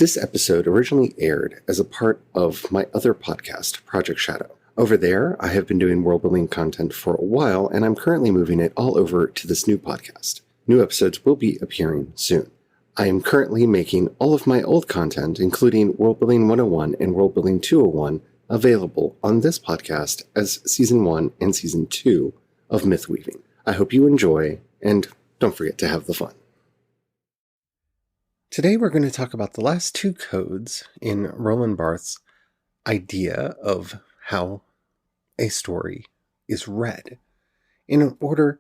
This episode originally aired as a part of my other podcast, Project Shadow. Over there, I have been doing world-building content for a while, and I'm currently moving it all over to this new podcast. New episodes will be appearing soon. I am currently making all of my old content, including Worldbuilding 101 and Worldbuilding 201, available on this podcast as Season 1 and Season 2 of Mythweaving. I hope you enjoy, and don't forget to have the fun. Today we're going to talk about the last two codes in Roland Barthes' idea of how a story is read, in order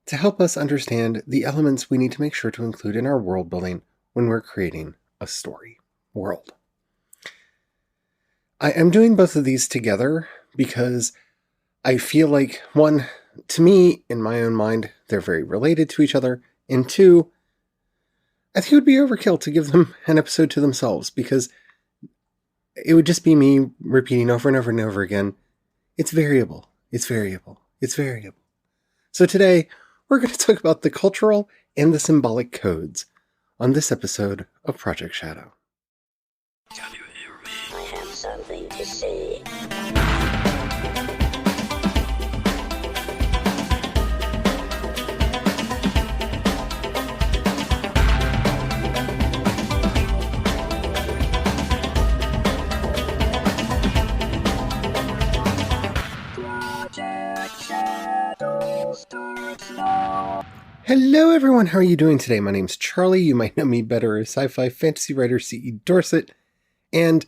to help us understand the elements we need to make sure to include in our world building when we're creating a story world. I am doing both of these together because I feel like, one, to me, in my own mind, they're very related to each other, and two, I think it would be overkill to give them an episode to themselves, because it would just be me repeating over and over and over again, it's variable, it's variable, it's variable. So today, we're going to talk about the cultural and the symbolic codes on this episode of Project Shadow. Can you hear me? I have something to say. Hello everyone, how are you doing today? My name's Charlie. You might know me better as sci-fi fantasy writer C.E. Dorset. And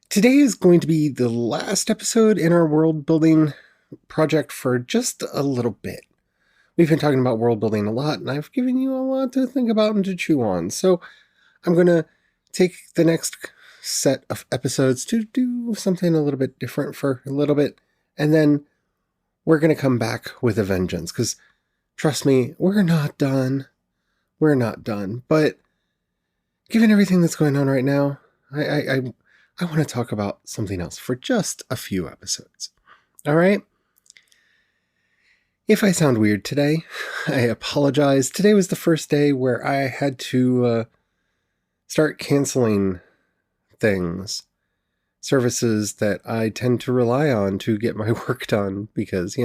today is going to be the last episode in our world building project for just a little bit. We've been talking about world building a lot, and I've given you a lot to think about and to chew on. So I'm going to take the next set of episodes to do something a little bit different for a little bit. And then we're going to come back with a vengeance, because trust me, we're not done. We're not done. But given everything that's going on right now, I want to talk about something else for just a few episodes. All right? If I sound weird today, I apologize. Today was the first day where I had to start canceling things, services that I tend to rely on to get my work done, because,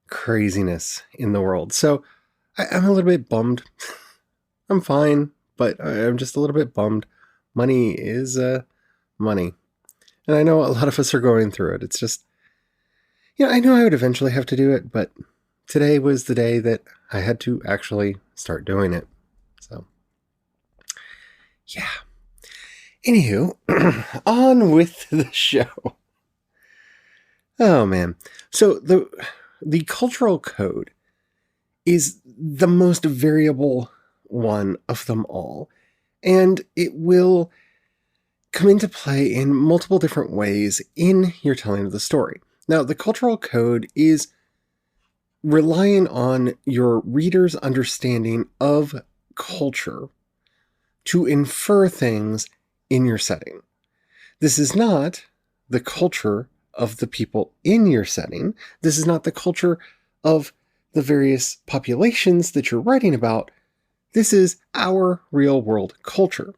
craziness in the world. So I'm a little bit bummed. I'm fine, but I'm just a little bit bummed. Money is money. And I know a lot of us are going through it. It's just, I knew I would eventually have to do it, but today was the day that I had to actually start doing it. So, yeah. Anywho, on with the show. Oh, man. So the cultural code is the most variable one of them all, and it will come into play in multiple different ways in your telling of the story. Now, the cultural code is relying on your reader's understanding of culture to infer things in your setting. This is not the culture of the people in your setting. This is not the culture of the various populations that you're writing about. This is our real world culture.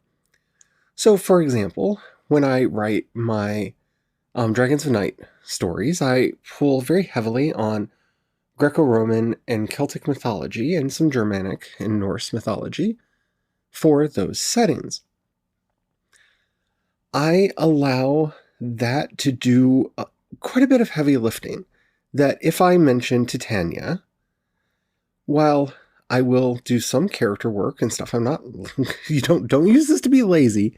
So, for example, when I write my Dragons of Night stories, I pull very heavily on Greco-Roman and Celtic mythology and some Germanic and Norse mythology for those settings. I allow that to do quite a bit of heavy lifting, that if I mention Titania, while I will do some character work and stuff, I'm not, don't use this to be lazy.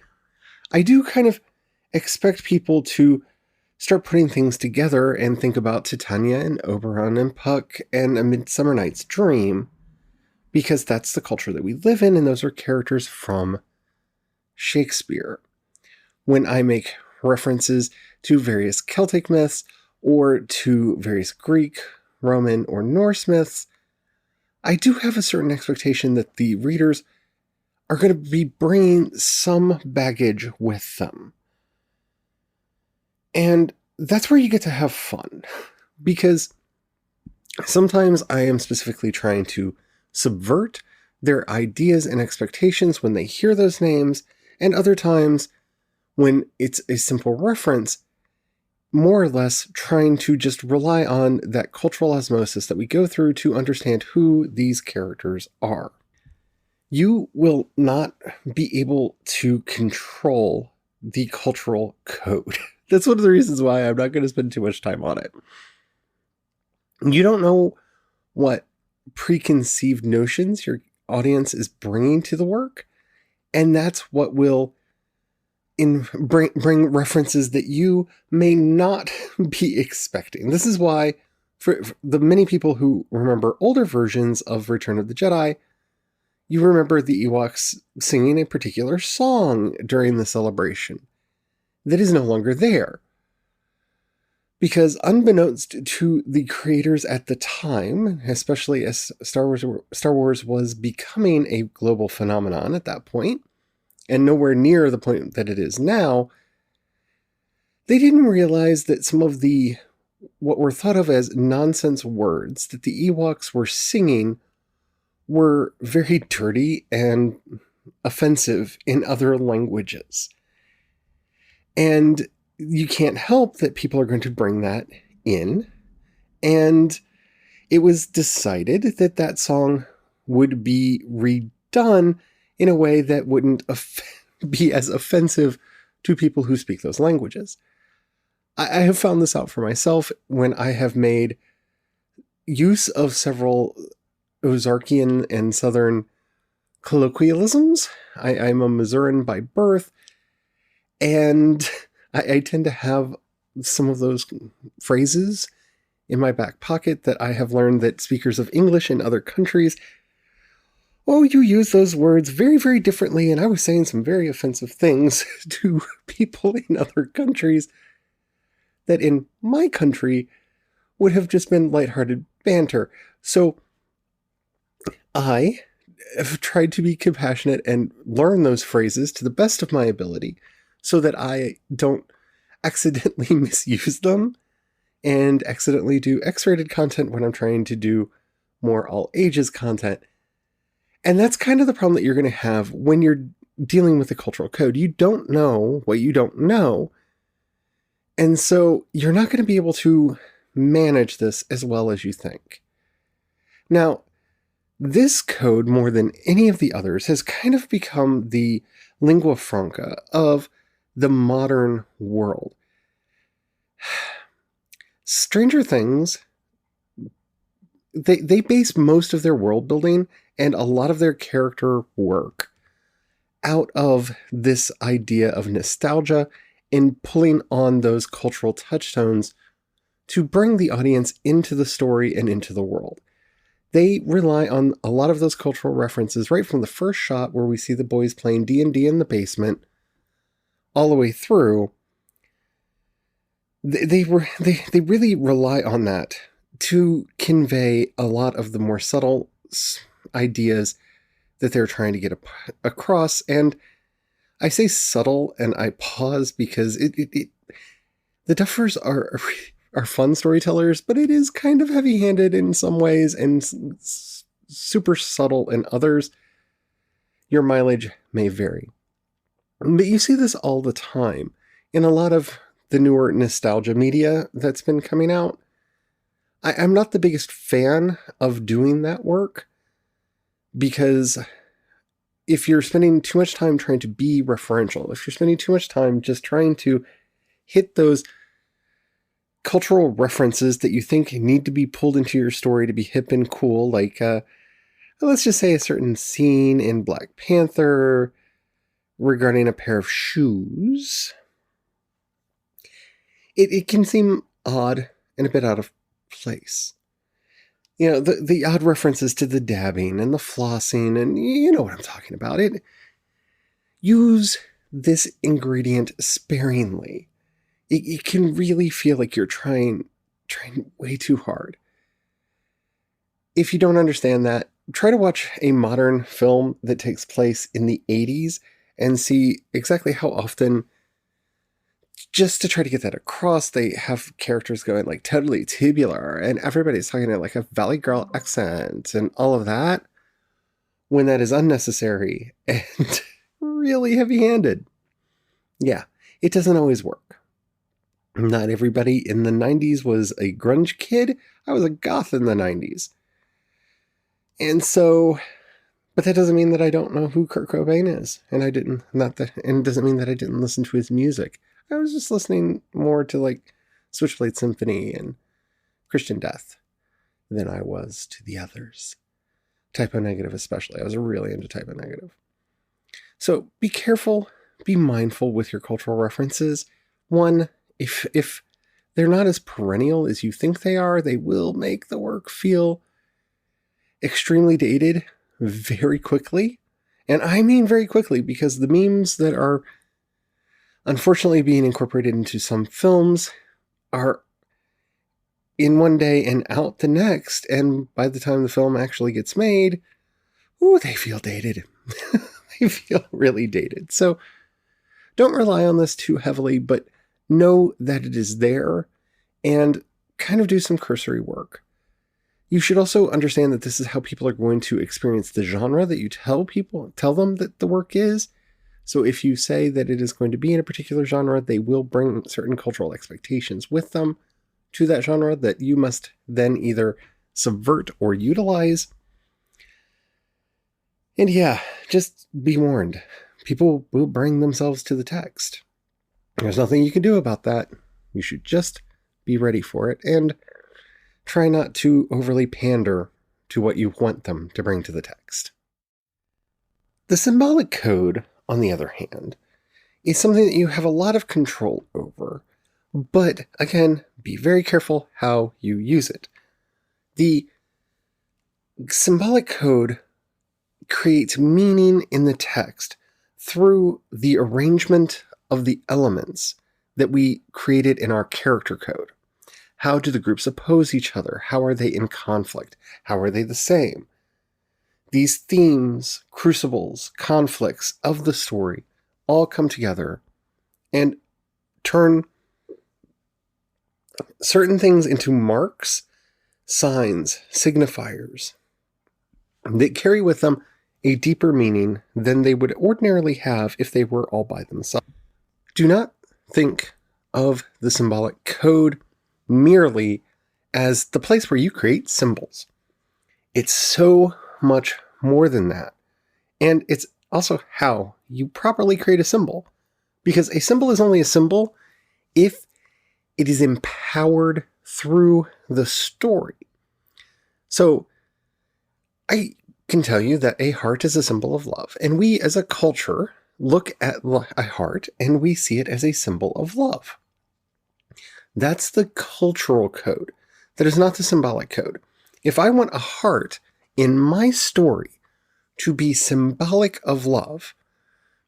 I do kind of expect people to start putting things together and think about Titania and Oberon and Puck and A Midsummer Night's Dream, because that's the culture that we live in, and those are characters from Shakespeare. When I make references to various Celtic myths or to various Greek, Roman, or Norse myths, I do have a certain expectation that the readers are going to be bringing some baggage with them. And that's where you get to have fun, because sometimes I am specifically trying to subvert their ideas and expectations when they hear those names, and other times when it's a simple reference, more or less trying to just rely on that cultural osmosis that we go through to understand who these characters are. You will not be able to control the cultural code. That's one of the reasons why I'm not going to spend too much time on it. You don't know what preconceived notions your audience is bringing to the work, and that's what will bring references that you may not be expecting. This is why, for the many people who remember older versions of Return of the Jedi, you remember the Ewoks singing a particular song during the celebration that is no longer there. Because unbeknownst to the creators at the time, especially as Star Wars was becoming a global phenomenon at that point, and nowhere near the point that it is now, they didn't realize that some of the what were thought of as nonsense words that the Ewoks were singing were very dirty and offensive in other languages. And you can't help that people are going to bring that in. And it was decided that that song would be redone in a way that wouldn't be as offensive to people who speak those languages. I have found this out for myself when I have made use of several Ozarkian and Southern colloquialisms. I'm a Missourian by birth, and I tend to have some of those phrases in my back pocket that I have learned that speakers of English in other countries, oh, you use those words very, very differently, and I was saying some very offensive things to people in other countries that in my country would have just been lighthearted banter. So I have tried to be compassionate and learn those phrases to the best of my ability so that I don't accidentally misuse them and accidentally do X-rated content when I'm trying to do more all ages content. And that's kind of the problem that you're going to have when you're dealing with the cultural code. You don't know what you don't know. And so you're not going to be able to manage this as well as you think. Now, this code, more than any of the others, has kind of become the lingua franca of the modern world. Stranger Things, they base most of their world building and a lot of their character work out of this idea of nostalgia and pulling on those cultural touchstones to bring the audience into the story and into the world. They rely on a lot of those cultural references right from the first shot where we see the boys playing D&D in the basement all the way through. They really rely on that to convey a lot of the more subtle ideas that they're trying to get across. And I say subtle, and I pause because the Duffers are fun storytellers, but it is kind of heavy-handed in some ways and super subtle in others. Your mileage may vary. But you see this all the time in a lot of the newer nostalgia media that's been coming out. I'm not the biggest fan of doing that work because if you're spending too much time trying to be referential, if you're spending too much time just trying to hit those cultural references that you think need to be pulled into your story to be hip and cool, like let's just say a certain scene in Black Panther regarding a pair of shoes, it can seem odd and a bit out of place. You know, the odd references to the dabbing and the flossing, and you know what I'm talking about. Use this ingredient sparingly. It can really feel like you're trying way too hard. If you don't understand that, try to watch a modern film that takes place in the 80s and see exactly how often, just to try to get that across, they have characters going like totally tubular and everybody's talking in like a Valley Girl accent and all of that. when that is unnecessary and really heavy-handed. Yeah, it doesn't always work. Not everybody in the 90s was a grunge kid. I was a goth in the 90s. And so, but that doesn't mean that I don't know who Kurt Cobain is. And it doesn't mean that I didn't listen to his music. I was just listening more to like Switchblade Symphony and Christian Death than I was to the others. Type O Negative especially. I was really into Type O Negative. So be careful, be mindful with your cultural references. One, if they're not as perennial as you think they are, they will make the work feel extremely dated very quickly. And I mean very quickly, because the memes that are unfortunately being incorporated into some films are in one day and out the next. And by the time the film actually gets made, they feel dated. They feel really dated. So don't rely on this too heavily, but know that it is there and kind of do some cursory work. You should also understand that this is how people are going to experience the genre that you tell them that the work is. So if you say that it is going to be in a particular genre, they will bring certain cultural expectations with them to that genre that you must then either subvert or utilize. And yeah, just be warned. People will bring themselves to the text. There's nothing you can do about that. You should just be ready for it and try not to overly pander to what you want them to bring to the text. The symbolic code, on the other hand, is something that you have a lot of control over. But again, be very careful how you use it. The symbolic code creates meaning in the text through the arrangement of the elements that we created in our character code. How do the groups oppose each other? How are they in conflict? How are they the same? These themes, crucibles, conflicts of the story all come together and turn certain things into marks, signs, signifiers that carry with them a deeper meaning than they would ordinarily have if they were all by themselves. Do not think of the symbolic code merely as the place where you create symbols. It's so much more than that. And it's also how you properly create a symbol. Because a symbol is only a symbol if it is empowered through the story. So I can tell you that a heart is a symbol of love. And we as a culture look at a heart and we see it as a symbol of love. That's the cultural code. That is not the symbolic code. If I want a heart in my story to be symbolic of love,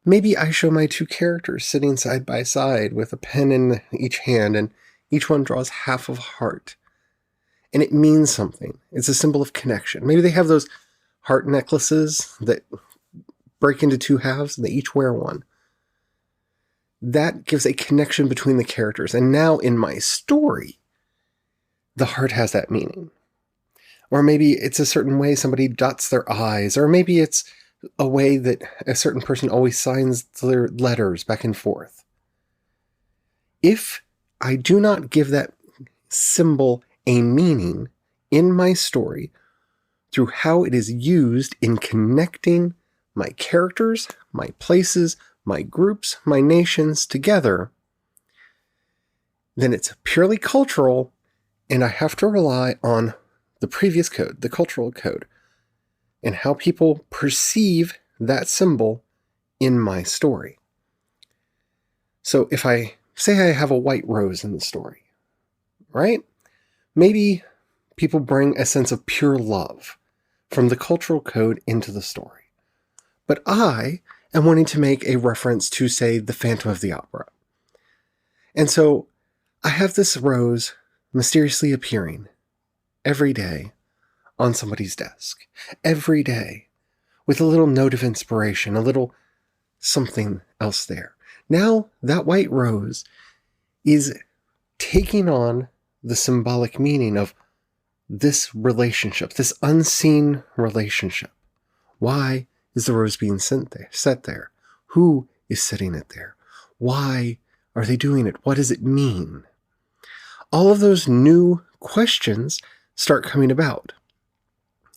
maybe I show my two characters sitting side by side with a pen in each hand and each one draws half of a heart. And it means something. It's a symbol of connection. Maybe they have those heart necklaces that break into two halves and they each wear one. That gives a connection between the characters. And now in my story, the heart has that meaning. Or maybe it's a certain way somebody dots their I's, or maybe it's a way that a certain person always signs their letters back and forth. If I do not give that symbol a meaning in my story through how it is used in connecting my characters, my places, my groups, my nations together, then it's purely cultural, and I have to rely on the previous code, the cultural code, and how people perceive that symbol in my story. So if I say I have a white rose in the story, right? Maybe people bring a sense of pure love from the cultural code into the story. But I am wanting to make a reference to, say, the Phantom of the Opera. And so I have this rose mysteriously appearing every day on somebody's desk. Every day. With a little note of inspiration, a little something else there. Now that white rose is taking on the symbolic meaning of this relationship, this unseen relationship. Why is the rose being set there? Who is setting it there? Why are they doing it? What does it mean? All of those new questions start coming about.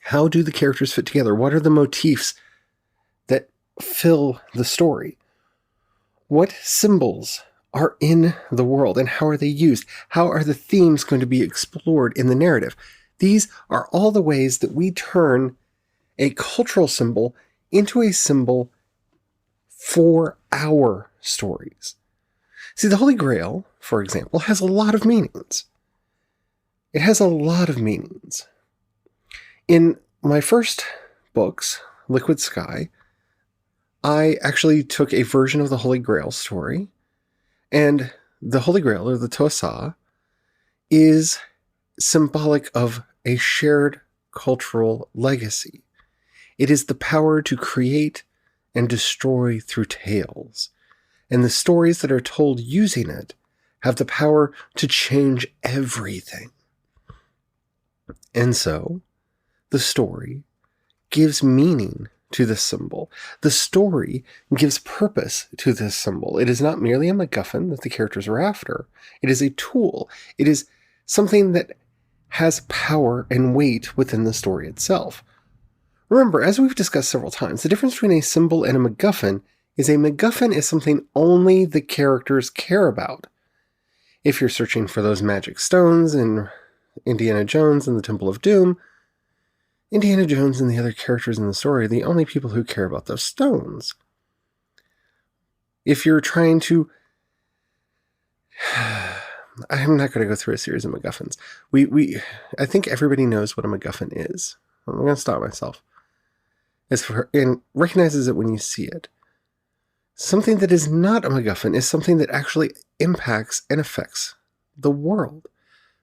How do the characters fit together? What are the motifs that fill the story? What symbols are in the world and how are they used? How are the themes going to be explored in the narrative? These are all the ways that we turn a cultural symbol into a symbol for our stories. See, the Holy Grail, for example, has a lot of meanings. It has a lot of meanings. In my first books, Liquid Sky, I actually took a version of the Holy Grail story, and the Holy Grail, or the Tosa, is symbolic of a shared cultural legacy. It is the power to create and destroy through tales. And the stories that are told using it have the power to change everything. And so, the story gives meaning to the symbol. The story gives purpose to this symbol. It is not merely a MacGuffin that the characters are after. It is a tool. It is something that has power and weight within the story itself. Remember, as we've discussed several times, the difference between a symbol and a MacGuffin is something only the characters care about. If you're searching for those magic stones in Indiana Jones and the Temple of Doom, Indiana Jones and the other characters in the story are the only people who care about those stones. If you're trying to... I'm not going to go through a series of MacGuffins. I think everybody knows what a MacGuffin is. I'm going to stop myself. And recognizes it when you see it. Something that is not a MacGuffin is something that actually impacts and affects the world.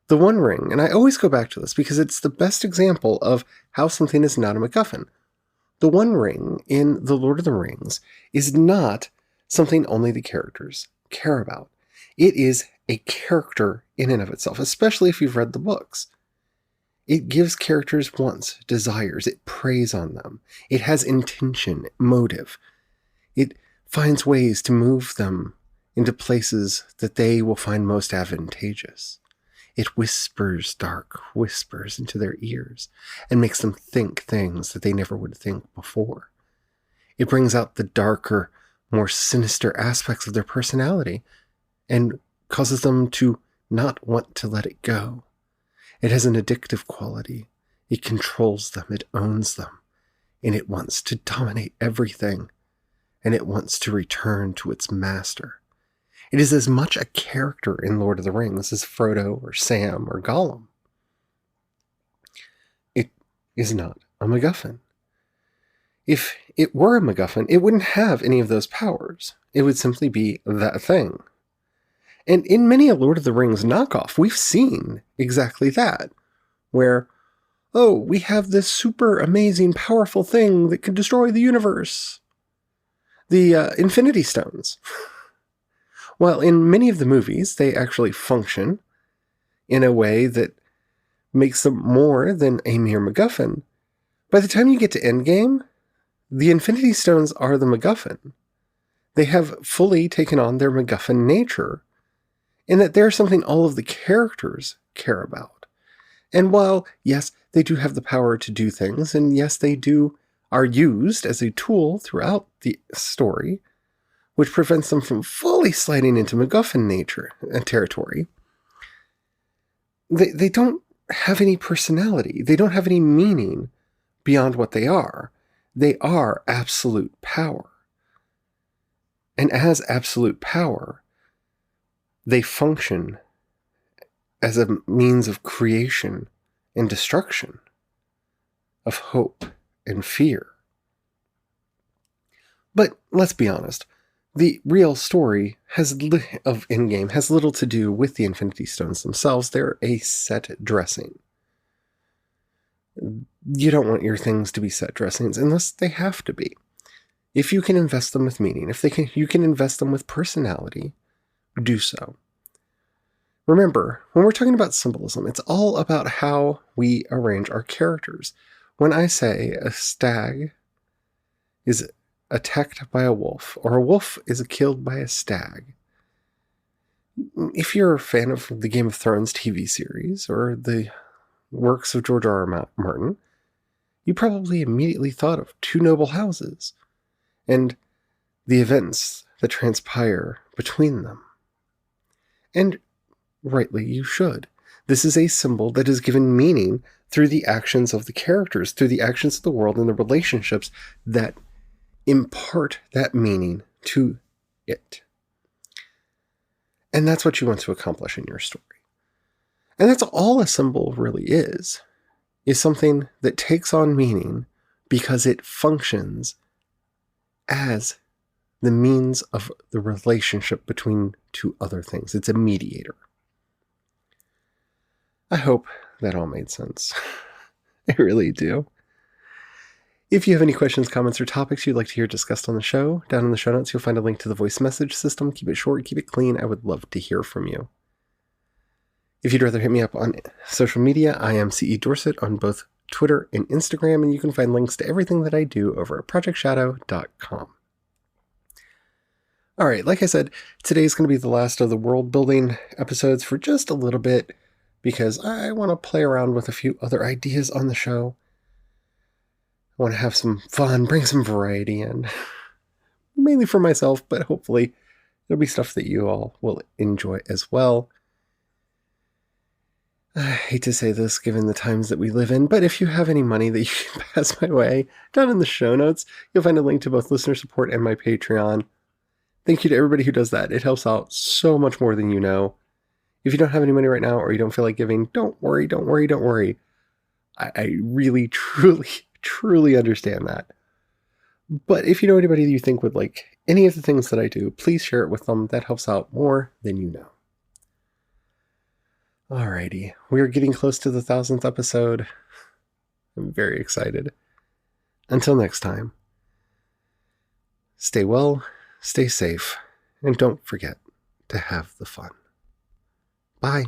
The One Ring, and I always go back to this because it's the best example of how something is not a MacGuffin. The One Ring in The Lord of the Rings is not something only the characters care about. It is a character in and of itself, especially if you've read the books. It gives characters wants, desires, it preys on them. It has intention, motive. It finds ways to move them into places that they will find most advantageous. It whispers dark whispers into their ears and makes them think things that they never would think before. It brings out the darker, more sinister aspects of their personality and causes them to not want to let it go. It has an addictive quality. It controls them. It owns them. And it wants to dominate everything. And it wants to return to its master. It is as much a character in Lord of the Rings as Frodo or Sam or Gollum. It is not a MacGuffin. If it were a MacGuffin, it wouldn't have any of those powers. It would simply be that thing. And in many a Lord of the Rings knockoff, we've seen exactly that. Where, oh, we have this super amazing, powerful thing that could destroy the universe. The Infinity Stones. While in many of the movies, they actually function in a way that makes them more than a mere MacGuffin. By the time you get to Endgame, the Infinity Stones are the MacGuffin. They have fully taken on their MacGuffin nature, in that they're something all of the characters care about. And while, yes, they do have the power to do things, and yes, they are used as a tool throughout the story, which prevents them from fully sliding into MacGuffin nature and territory, they don't have any personality. They don't have any meaning beyond what they are. They are absolute power. And as absolute power, they function as a means of creation and destruction, of hope and fear. But let's be honest, the real story of Endgame has little to do with the Infinity Stones themselves. They're a set dressing. You don't want your things to be set dressings unless they have to be. If you can invest them with meaning, you can invest them with personality, do so. Remember, when we're talking about symbolism, it's all about how we arrange our characters. When I say a stag is attacked by a wolf, or a wolf is killed by a stag. If you're a fan of the Game of Thrones TV series or the works of George R.R. Martin, you probably immediately thought of two noble houses and the events that transpire between them. And rightly you should. This is a symbol that is given meaning through the actions of the characters, through the actions of the world and the relationships that impart that meaning to it. And that's what you want to accomplish in your story. And that's all a symbol really is something that takes on meaning because it functions as the means of the relationship between two other things. It's a mediator. I hope that all made sense. I really do. If you have any questions, comments, or topics you'd like to hear discussed on the show, down in the show notes you'll find a link to the voice message system. Keep it short, keep it clean. I would love to hear from you. If you'd rather hit me up on social media, I am CE Dorset on both Twitter and Instagram, and you can find links to everything that I do over at projectshadow.com. All right, like I said, today's going to be the last of the world building episodes for just a little bit because I want to play around with a few other ideas on the show. I want to have some fun, bring some variety in, mainly for myself, but hopefully it'll be stuff that you all will enjoy as well. I hate to say this given the times that we live in, but if you have any money that you can pass my way, down in the show notes, you'll find a link to both listener support and my Patreon. Thank you to everybody who does that. It helps out so much more than you know. If you don't have any money right now or you don't feel like giving, don't worry. I really, truly understand that. But if you know anybody that you think would like any of the things that I do, please share it with them. That helps out more than you know. Alrighty, we're getting close to the 1,000th episode. I'm very excited. Until next time, stay well, stay safe, and don't forget to have the fun. Bye.